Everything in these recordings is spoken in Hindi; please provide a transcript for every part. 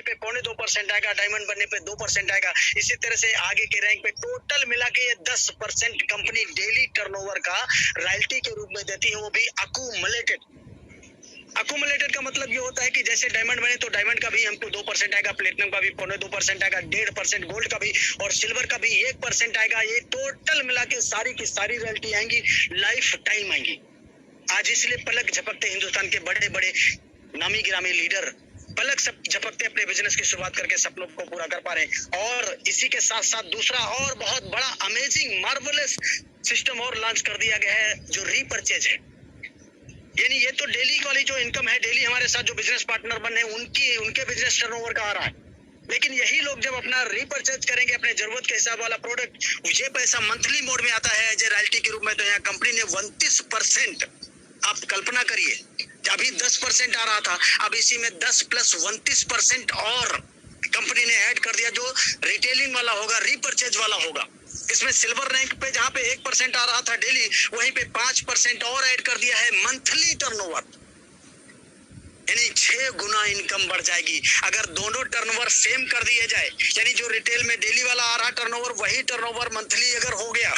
पे 0.25% आएगा, डायमंड बनने पे 2% आएगा। इसी तरह से आगे के रैंक पे टोटल मिला के ये 10% कंपनी डेली टर्नओवर का रॉयल्टी के रूप में देती है, वो भी अक्यूमुलेटेड। अक्यूमुलेटेड का मतलब ये होता है कि जैसे डायमंड बने तो डायमंड का भी हमको 2% आएगा, प्लेटिनम का भी 0.2% आएगा, 1.5% गोल्ड का भी और सिल्वर का भी 1% आएगा। ये टोटल मिला के सारी की सारी रॉयल्टी आएंगी, लाइफ टाइम आएंगी। आज इसलिए पलक झपकते हिंदुस्तान के बड़े बड़े नामी गिरामी लीडर पलक सब झपकते अपने बिजनेस की शुरुआत करके सपनों को पूरा कर पा रहे हैं। और इसी के साथ साथ दूसरा और बहुत बड़ा अमेजिंग मार्वलस सिस्टम और लॉन्च कर दिया गया है, जो रीपर्चेज है। यानी ये तो डेली वाली जो इनकम है, डेली हमारे साथ जो बिजनेस पार्टनर बने उनके बिजनेस टर्नओवर का आ रहा है, लेकिन यही लोग जब अपना रीपर्चेज करेंगे अपने जरूरत के हिसाब वाला प्रोडक्ट, ये पैसा मंथली मोड में आता है एज ए रॉयल्टी के रूप में। तो यहाँ कंपनी ने 29%, आप कल्पना करिए, अभी 10% आ रहा था, अब इसी में 10 + 29% और कंपनी ने ऐड कर दिया, जो रिटेलिंग वाला होगा, रीपर्चेज वाला होगा। इसमें सिल्वर रैंक पे जहां पे 1% आ रहा था डेली, वहीं पे 5% और ऐड कर दिया है मंथली टर्नओवर। यानी 6 गुना इनकम बढ़ जाएगी अगर दोनों टर्नओवर सेम कर दिए जाए। यानी जो रिटेल में डेली वाला आ रहा टर्नओवर, वही टर्नओवर मंथली अगर हो गया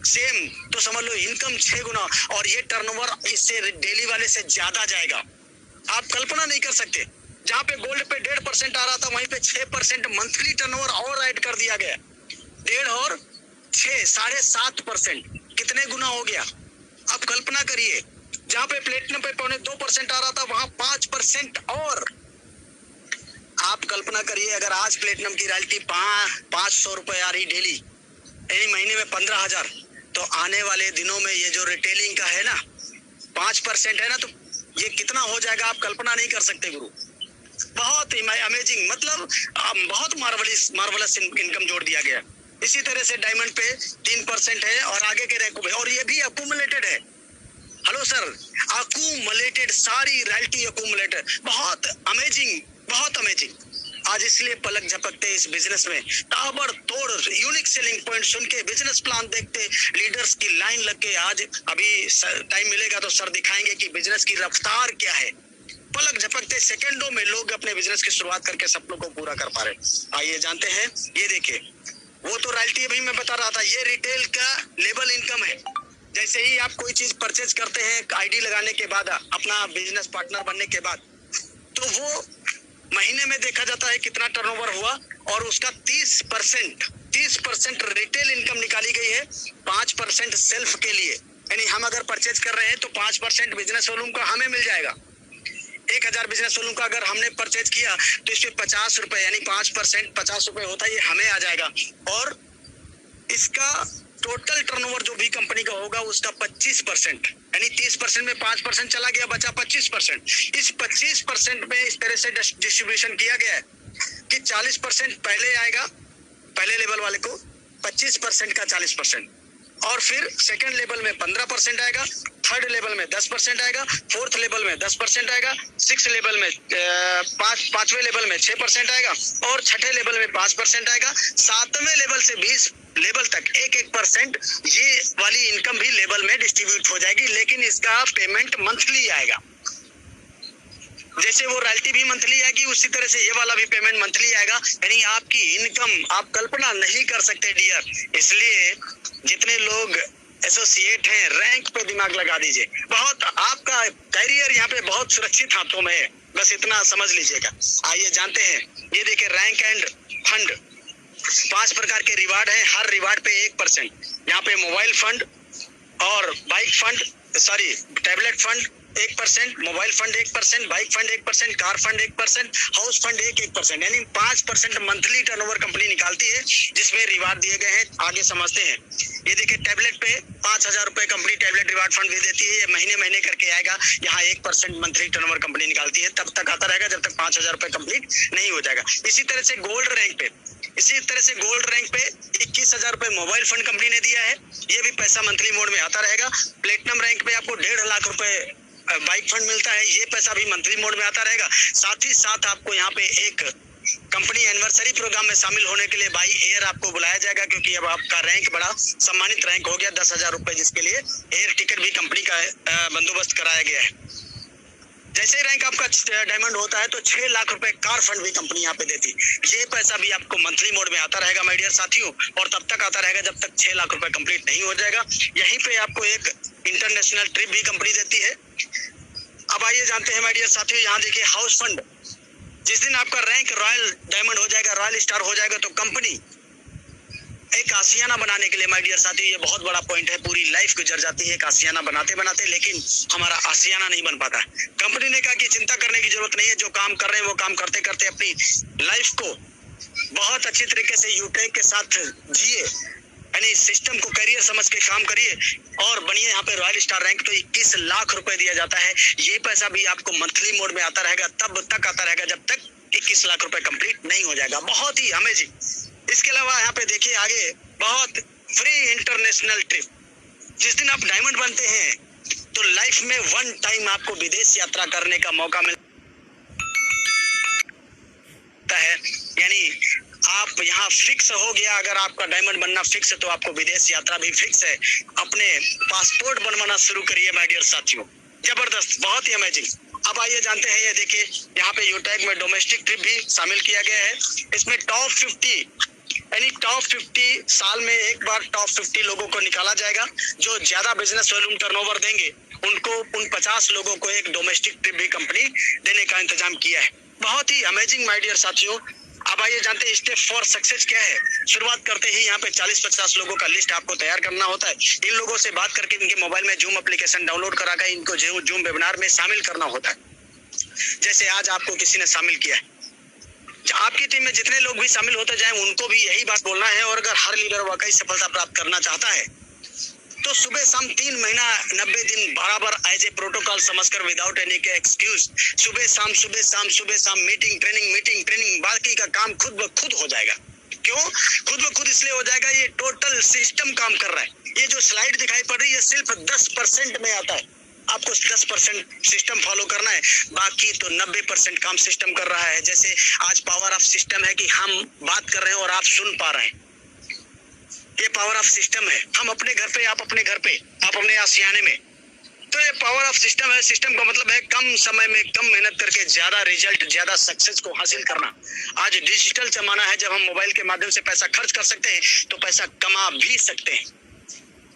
सेम, तो समझ लो इनकम 6 गुना, और ये टर्नओवर इससे डेली वाले से ज्यादा जाएगा। आप कल्पना नहीं कर सकते, जहां पे गोल्ड पे 1.5% आ रहा था, वहीं पे 6% मंथली टर्नओवर और ऐड कर दिया गया। 1.5 और 6 7.5%, कितने गुना हो गया आप कल्पना करिए। जहां पे प्लेटिनम पे 0.2% आ रहा था, वहां 5% और। आप कल्पना करिए, अगर आज प्लेटिनम की रॉयल्टी 500 रुपए आ रही डेली, यानी महीने में 15,000, तो आने वाले दिनों में ये जो रिटेलिंग का है ना 5% है ना, तो ये कितना हो जाएगा आप कल्पना नहीं कर सकते गुरु। बहुत ही अमेजिंग, मतलब बहुत मार्वलस इनकम जोड़ दिया गया। इसी तरह से डायमंड पे 3% है और आगे के रैंकों पे, और ये भी अक्यूमुलेटेड है। हेलो सर, अक्यूमुलेटेड, सारी रॉयल्टी अक्यूमुलेटेड, बहुत अमेजिंग, बहुत अमेजिंग। आज इसलिए पलक झपकते इस बिजनेस में, ताबड़तोड़ यूनिक सेलिंग पॉइंट सुन के, बिजनेस प्लान देखते, लीडर्स की लाइन लग के, आज अभी टाइम मिलेगा तो सर दिखाएंगे कि बिजनेस की रफ्तार क्या है। पलक झपकते सेकंडों में लोग अपने बिजनेस की शुरुआत करके सपनों को पूरा कर पा रहे। आइए जानते हैं, ये देखिए, वो तो रॉयल्टी अभी मैं बता रहा था, ये रिटेल का लेवल इनकम है। जैसे ही आप कोई चीज परचेज करते हैं आईडी लगाने के बाद, अपना बिजनेस पार्टनर बनने के बाद, तो वो महीने में देखा जाता है कितना टर्नओवर हुआ, और उसका 30% रिटेल इनकम निकाली गई है, 5% सेल्फ के लिए। यानी हम अगर परचेज कर रहे हैं तो 5% बिजनेस वॉल्यूम का हमें मिल जाएगा। 1000 बिजनेस वॉल्यूम का अगर हमने परचेज किया तो इसमें 50 रुपए, यानी 5% 50 रुपए होता है, ये हमें आ जाएगा। और इसका टोटल टर्नओवर जो भी कंपनी का होगा उसका 25%, यानी 30% में 5% चला गया, बचा 25%। इस 25% में इस तरह से डिस्ट्रीब्यूशन किया गया है कि 40% पहले आएगा, पहले लेवल वाले को 25% का 40%, और फिर सेकंड लेवल में 15% आएगा, थर्ड लेवल में 10% आएगा, फोर्थ लेवल में 10% आएगा, सिक्स लेवल में पांचवें लेवल में 6% आएगा, और छठे लेवल में 5% आएगा, सातवें लेवल से 20 लेवल तक 1% ये वाली इनकम भी लेवल में डिस्ट्रीब्यूट हो जाएगी। लेकिन इसका पेमेंट मंथली आएगा। जैसे वो रॉयल्टी भी मंथली आएगी, उसी तरह से ये वाला भी पेमेंट मंथली आएगा। यानी आपकी इनकम आप कल्पना नहीं कर सकते डियर। इसलिए जितने लोग एसोसिएट हैं, रैंक पे दिमाग लगा दीजिए। बहुत आपका कैरियर यहाँ पे बहुत सुरक्षित हाथों में है, बस इतना समझ लीजिएगा। आइए जानते हैं, ये देखिए रैंक एंड फंड, 5 प्रकार के रिवार्ड हैं, हर रिवार्ड पे 1%। यहाँ पे मोबाइल फंड और bike fund, sorry tablet fund 1%, mobile fund 1%, bike fund 1%, car fund 1%, house fund 1%, यानी 5% मंथली टर्नओवर कंपनी निकालती है, जिसमें रिवार्ड दिए गए हैं। आगे समझते हैं, ये देखिए टैबलेट पे 5000 रुपए कंपनी टैबलेट रिवार्ड फंड भी देती है, ये महीने करके आएगा। यहाँ 1% मंथली टर्नओवर कंपनी निकालती है, तब तक आता रहेगा जब तक 5000 रुपए कंप्लीट नहीं हो जाएगा। इसी तरह से गोल्ड रैंक पे 21,000 रुपए मोबाइल फंड कंपनी ने दिया है, ये भी पैसा मंथली मोड में आता रहेगा। प्लेटिनम रैंक पे आपको 1.5 लाख रुपए बाइक फंड मिलता है, ये पैसा भी मंथली मोड में आता रहेगा। साथ ही साथ आपको यहाँ पे एक कंपनी एनिवर्सरी प्रोग्राम में शामिल होने के लिए बाई एयर आपको बुलाया जाएगा, क्योंकि अब आपका रैंक बड़ा सम्मानित रैंक हो गया, 10,000 रुपए, जिसके लिए एयर टिकट भी कंपनी का बंदोबस्त कराया गया है। जैसे ही रैंक आपका डायमंड होता है तो 6 लाख रुपए कार फंड भी कंपनी यहाँ पे देती। ये पैसा भी आपको मंथली मोड में आता रहेगा माय डियर साथियों, और तब तक आता रहेगा जब तक 6 लाख रुपए कंप्लीट नहीं हो जाएगा। यहीं पे आपको एक इंटरनेशनल ट्रिप भी कंपनी देती है। अब आइए जानते हैं माय डियर साथियों, यहाँ देखिए हाउस फंड। जिस दिन आपका रैंक रॉयल डायमंड हो जाएगा, रॉयल स्टार हो जाएगा, तो कंपनी एक आशियाना बनाने के लिए माय डियर साथियों, ये बहुत बड़ा पॉइंट है, पूरी लाइफ गुजर जाती है एक आशियाना बनाते बनाते, लेकिन हमारा आशियाना नहीं बन पाता। कंपनी ने कहा कि चिंता करने की जरूरत नहीं है, जो काम कर रहे हैं वो काम करते करते अपनी लाइफ को बहुत अच्छी तरीके से यूटेक के साथ जिए, यानी सिस्टम को करियर समझ के काम करिए और बनिए यहाँ पे रॉयल स्टार रैंक। तो 21 लाख रुपए दिया जाता है। ये पैसा भी आपको मंथली मोड में आता रहेगा, तब तक आता रहेगा जब तक 21 लाख रुपए कंप्लीट नहीं हो जाएगा। बहुत ही अमेजिंग। इसके अलावा यहाँ पे देखिए आगे बहुत फ्री इंटरनेशनल ट्रिप। जिस दिन आप डायमंड बनते हैं तो लाइफ में वन टाइम आपको विदेश यात्रा करने का मौका मिलता है, यानी आप यहाँ फिक्स हो गया। अगर आपका डायमंड बनना फिक्स है तो आपको विदेश यात्रा भी फिक्स है। अपने पासपोर्ट बनवाना शुरू करिए माय डियर साथियों। जबरदस्त, बहुत ही अमेजिंग। अब आइए जानते हैं, ये देखिए यहाँ पे यूटैग में डोमेस्टिक ट्रिप भी शामिल किया गया है। इसमें टॉप 50 यानी टॉप 50 साल में एक बार टॉप 50 लोगों को निकाला जाएगा। जो ज्यादा बिजनेस वॉल्यूम टर्नओवर देंगे उनको, उन 50 लोगों को एक डोमेस्टिक ट्रिप भी कंपनी देने का इंतजाम किया है। बहुत ही अमेजिंग माय डियर साथियों। अब आइए जानते हैं स्टेप फॉर सक्सेस क्या है। शुरुआत करते ही यहाँ पे 40-50 लोगों का लिस्ट आपको तैयार करना होता है। इन लोगों से बात करके इनके मोबाइल में जूम एप्लीकेशन डाउनलोड कराकर इनको जूम वेबिनार में शामिल करना होता है। जैसे आज आपको किसी ने शामिल किया है, आपकी टीम में जितने लोग भी शामिल होते जाएं उनको भी यही बात बोलना है। और अगर हर लीडर वाकई सफलता प्राप्त करना चाहता है तो सुबह शाम 3 महीना 90 दिन बराबर एज ए प्रोटोकॉल समझकर विदाउट एनी के एक्सक्यूज सुबह शाम मीटिंग ट्रेनिंग, बाकी का काम खुद ब खुद हो जाएगा। क्यों खुद ब खुद? इसलिए हो जाएगा ये टोटल सिस्टम काम कर रहा है। ये जो स्लाइड दिखाई पड़ रही है सिर्फ 10% में आता है। आपको 10% सिस्टम फॉलो करना है, बाकी तो 90% काम सिस्टम कर रहा है। जैसे आज पावर ऑफ सिस्टम है कि हम बात कर रहे हैं और आप सुन पा रहे हैं, ये पावर ऑफ सिस्टम है। हम अपने घर पे, आप अपने घर पे, आप अपने आशियाने में, तो ये पावर ऑफ सिस्टम है। सिस्टम का मतलब है कम समय में कम मेहनत करके ज्यादा रिजल्ट, ज्यादा सक्सेस को हासिल करना। आज डिजिटल जमाना है, जब हम मोबाइल के माध्यम से पैसा खर्च कर सकते हैं तो पैसा कमा भी सकते हैं।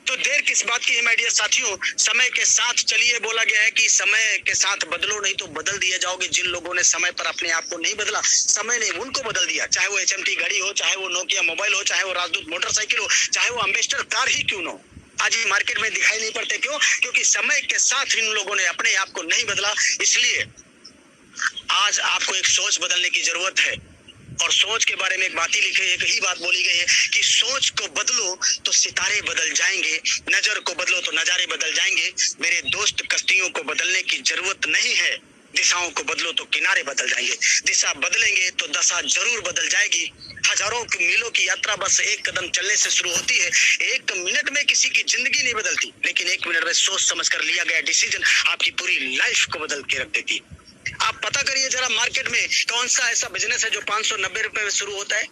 तो देर किस बात की है माय डियर साथियों, समय के साथ चलिए। बोला गया है कि समय के साथ बदलो, नहीं तो बदल दिए जाओगे। जिन लोगों ने समय पर अपने आप को नहीं बदला, समय ने उनको बदल दिया। चाहे वो HMT घड़ी हो, चाहे वो नोकिया मोबाइल हो, चाहे वो राजदूत मोटरसाइकिल हो, चाहे वो अम्बेसडर कार ही क्यों न हो, आज ये मार्केट में दिखाई नहीं पड़ते। क्यों? क्योंकि समय के साथ इन लोगों ने अपने आप को नहीं बदला। इसलिए आज आपको एक सोच बदलने की जरूरत है। और सोच के बारे में एक बात ही लिखी, एक ही बात बोली गई है कि सोच को बदलो तो सितारे बदल जाएंगे, नजर को बदलो तो नजारे बदल जाएंगे। मेरे दोस्त, कश्तियों को बदलने की जरूरत नहीं है, दिशाओं को बदलो तो किनारे बदल जाएंगे। दिशा बदलेंगे तो दशा जरूर बदल जाएगी। हजारों की मीलों की यात्रा बस एक कदम चलने से शुरू होती है। 1 मिनट में किसी की जिंदगी नहीं बदलती, लेकिन 1 मिनट में सोच समझ कर लिया गया डिसीजन आपकी पूरी लाइफ को बदल के रख देती। आप पता करिए जरा मार्केट में कौन सा ऐसा बिजनेस है जो 590 रुपए में शुरू होता है।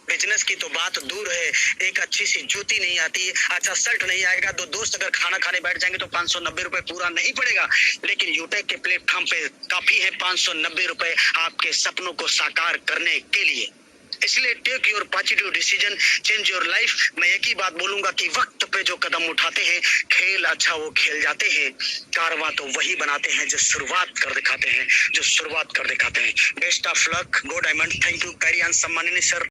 बिजनेस की तो बात दूर है, एक अच्छी सी जूती नहीं आती, अच्छा शर्ट नहीं आएगा, तो दोस्त अगर खाना खाने बैठ जाएंगे तो 590 रुपए पूरा नहीं पड़ेगा। लेकिन यूटेक के प्लेटफॉर्म पे काफी है 590 रुपए आपके सपनों को साकार करने के लिए। इसलिए take your positive decision, change your life. मैं एक ही बात बोलूंगा कि वक्त पे जो कदम उठाते हैं, खेल अच्छा वो खेल जाते हैं, कारवां तो वही बनाते हैं जो शुरुआत कर दिखाते हैं, best of luck, go diamond. Thank you, carry on सम्माननीय सर।